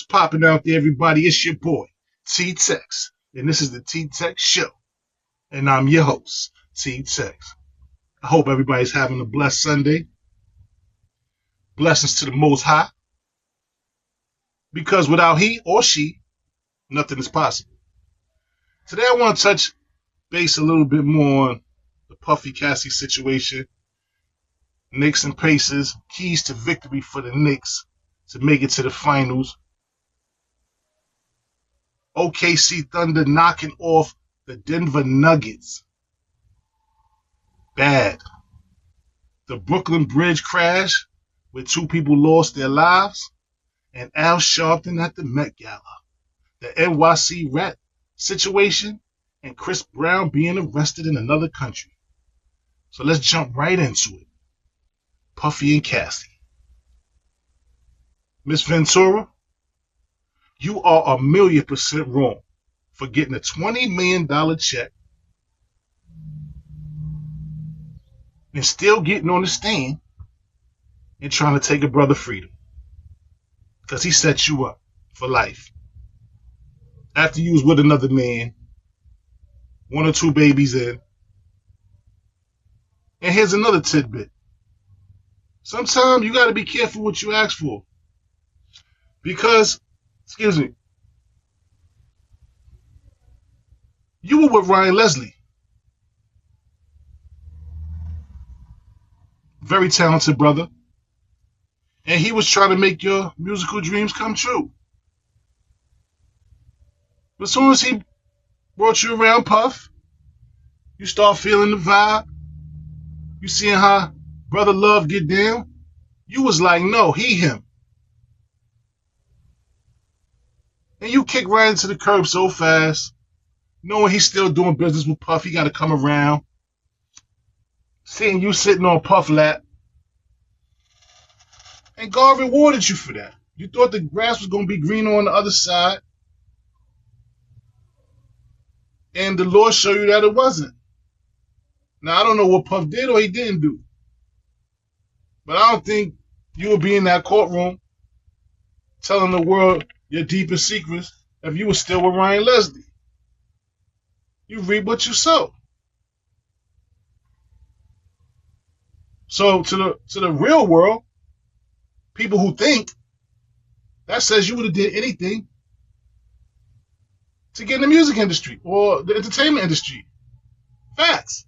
What's popping out there, everybody? It's your boy, Teckzx, and this is the Teckzx Show. And I'm your host, Teckzx. I hope everybody's having a blessed Sunday. Blessings to the Most High. Because without he or she, nothing is possible. Today I want to touch base a little bit more on the Puffy Cassie situation. Knicks and Pacers, keys to victory for the Knicks to make it to the finals. OKC Thunder knocking off the Denver Nuggets. Bad. The Brooklyn Bridge crash, where 2 people lost their lives. And Al Sharpton at the Met Gala. The NYC rat situation. And Chris Brown being arrested in another country. So let's jump right into it. Puffy and Cassie. Miss Ventura, you are 1,000,000% wrong for getting a $20 million check and still getting on the stand and trying to take a brother freedom. Because he set you up for life. After you was with another man, 1 or 2 babies in. And here's another tidbit. Sometimes you got to be careful what you ask for. Because, you were with Ryan Leslie. Very talented brother. And he was trying to make your musical dreams come true. But as soon as he brought you around, Puff, you start feeling the vibe. You seeing how Brother Love get down. You was like, no, he him. And you kick right into the curb so fast, knowing he's still doing business with Puff. He got to come around. Seeing you sitting on Puff lap. And God rewarded you for that. You thought the grass was going to be greener on the other side. And the Lord showed you that it wasn't. Now, I don't know what Puff did or he didn't do. But I don't think you would be in that courtroom telling the world your deepest secrets if you were still with Ryan Leslie. You reap what you sow. So to the real world, people who think, that says you would have did anything to get in the music industry or the entertainment industry. Facts.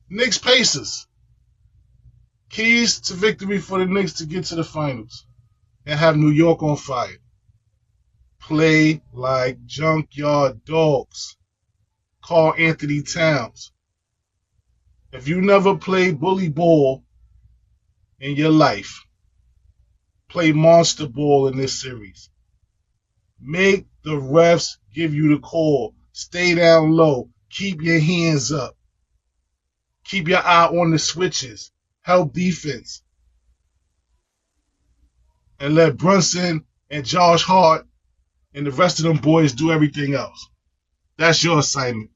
Knicks Pacers. Keys to victory for the Knicks to get to the finals and have New York on fire. Play like junkyard dogs. Call Anthony Towns. If you never played bully ball in your life, play monster ball in this series. Make the refs give you the call. Stay down low. Keep your hands up. Keep your eye on the switches. Help defense. And let Brunson and Josh Hart and the rest of them boys do everything else. That's your assignment.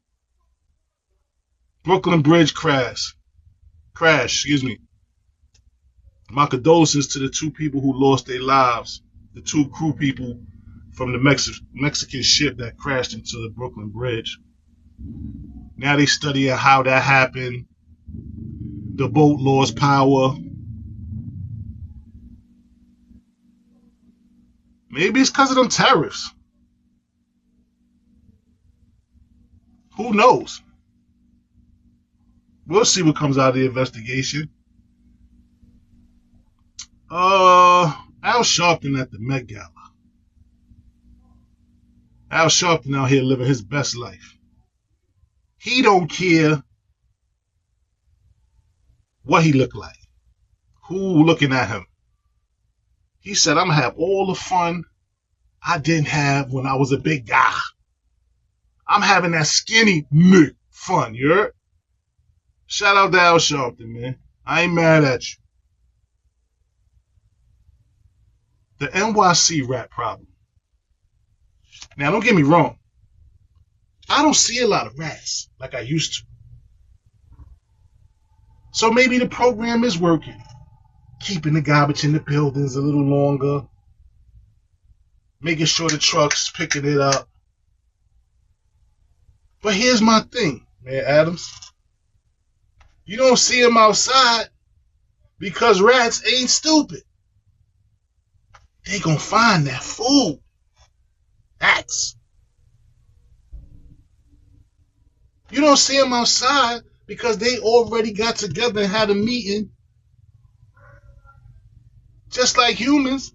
Brooklyn Bridge crash. My condolences to the 2 people who lost their lives. The 2 crew people from the Mexican ship that crashed into the Brooklyn Bridge. Now they studying how that happened. The boat lost power. Maybe it's because of them tariffs. Who knows? We'll see what comes out of the investigation. Al Sharpton at the Met Gala. Al Sharpton out here living his best life. He don't care what he look like. Who looking at him? He said, I'm going to have all the fun I didn't have when I was a big guy. I'm having that skinny Nick fun, you heard? Shout out to Al Sharpton, man. I ain't mad at you. The NYC rap problem. Now, don't get me wrong. I don't see a lot of rats like I used to. So maybe the program is working. Keeping the garbage in the buildings a little longer. making sure the truck's picking it up. But here's my thing, man, Adams. You don't see them outside because rats ain't stupid. They gonna find that food. Rats. You don't see them outside because they already got together and had a meeting. Just like humans.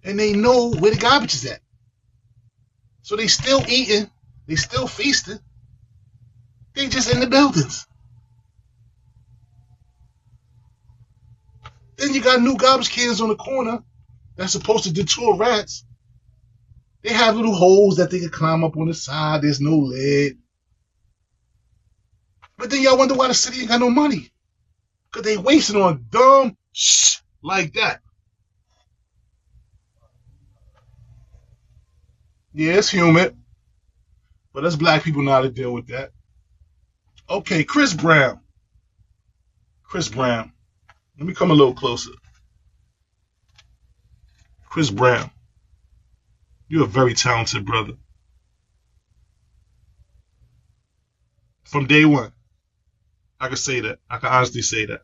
And they know where the garbage is at. So they still eating. They still feasting. They just in the buildings. Then you got new garbage cans on the corner that's supposed to deter rats. They have little holes that they can climb up on the side. There's no lid. But then y'all wonder why the city ain't got no money. Because they wasting on dumb shit like that. Yeah, it's humid. But us black people know how to deal with that. Okay, Chris Brown. Chris Brown. Let me come a little closer. Chris Brown. You're a very talented brother. From day one. I can say that. I can honestly say that.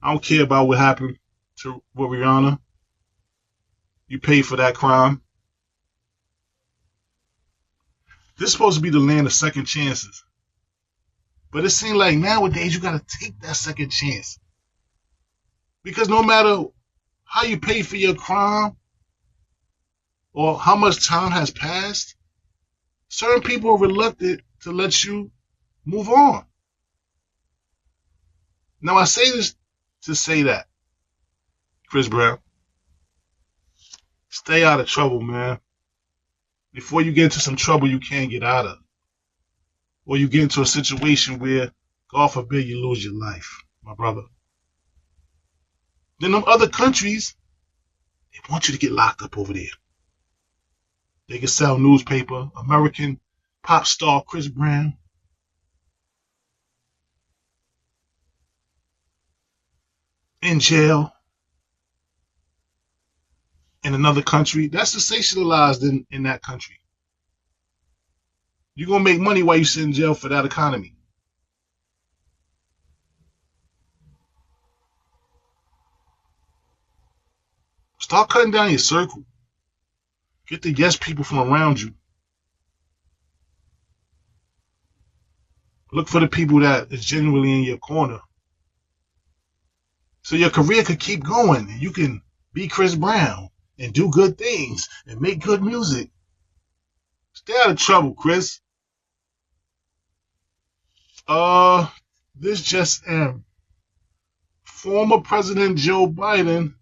I don't care about what happened with Rihanna. You paid for that crime. This is supposed to be the land of second chances. But it seems like nowadays you got to take that second chance. Because no matter how you pay for your crime or how much time has passed, certain people are reluctant to let you move on. Now, I say this to say that, Chris Brown, stay out of trouble, man. Before you get into some trouble you can't get out of. Or you get into a situation where, God forbid, you lose your life, my brother. Then them other countries, they want you to get locked up over there. They can sell newspaper, American pop star Chris Brown. In jail. In another country. That's sensationalized in that country. You're going to make money while you sit in jail for that economy. Start cutting down your circle. Get the yes people from around you. Look for the people that is genuinely in your corner. So your career could keep going. And you can be Chris Brown and do good things and make good music. Stay out of trouble, Chris. This just in. Former President Joe Biden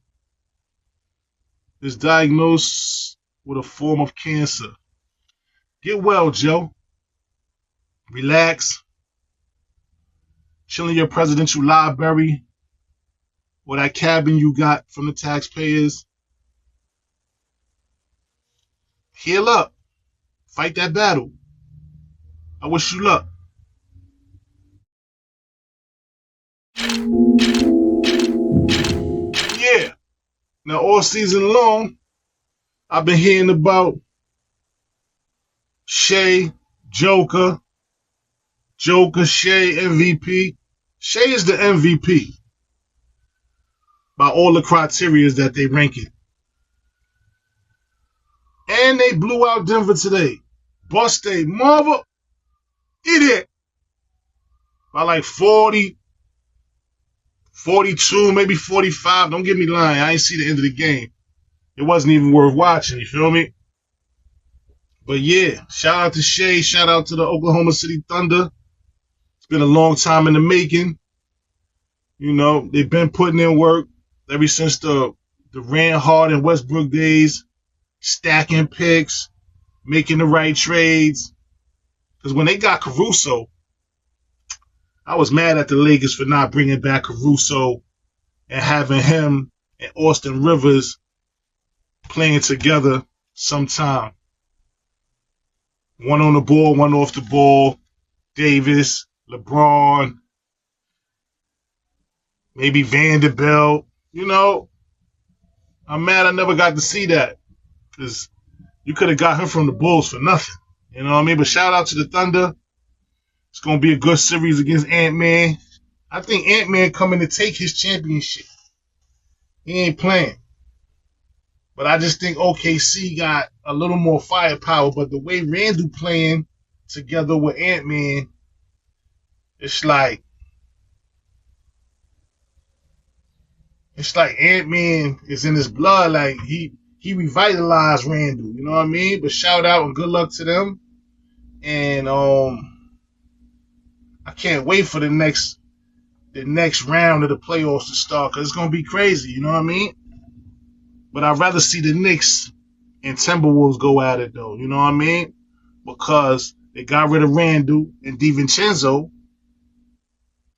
is diagnosed with a form of cancer. Get well, Joe. Relax. Chill in your presidential library or that cabin you got from the taxpayers. Heal up. Fight that battle. I wish you luck. Yeah. Now, all season long, I've been hearing about Shea, Joker, Shea, MVP. Shea is the MVP by all the criteria that they rank it. And they blew out Denver today. Bust a mother idiot by like 40, 42, maybe 45. Don't get me lying. I ain't see the end of the game. It wasn't even worth watching. You feel me? But yeah, shout out to Shea. Shout out to the Oklahoma City Thunder. It's been a long time in the making. You know, they've been putting in work ever since the Rand Hard and Westbrook days. Stacking picks, making the right trades. Because when they got Caruso, I was mad at the Lakers for not bringing back Caruso and having him and Austin Rivers playing together sometime. One on the ball, one off the ball. Davis, LeBron, maybe Vanderbilt. You know, I'm mad I never got to see that because you could have got him from the Bulls for nothing. You know what I mean? But shout out to the Thunder. It's going to be a good series against Ant-Man. I think Ant-Man coming to take his championship. He ain't playing. But I just think OKC got a little more firepower. But the way Randall playing together with Ant-Man, it's like Ant-Man is in his blood. Like he revitalized Randall. You know what I mean? But shout out and good luck to them. And I can't wait for the next round of the playoffs to start because it's gonna be crazy. You know what I mean? But I'd rather see the Knicks and Timberwolves go at it though. You know what I mean? Because they got rid of Randall and DiVincenzo.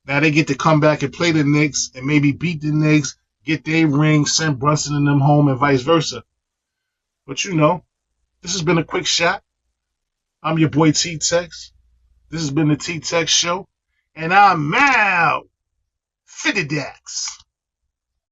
Now they get to come back and play the Knicks and maybe beat the Knicks, get their ring, send Brunson and them home, and vice versa. But you know, this has been a quick shot. I'm your boy Teckzx. This has been the Teckzx Show, and I'm out. Violates.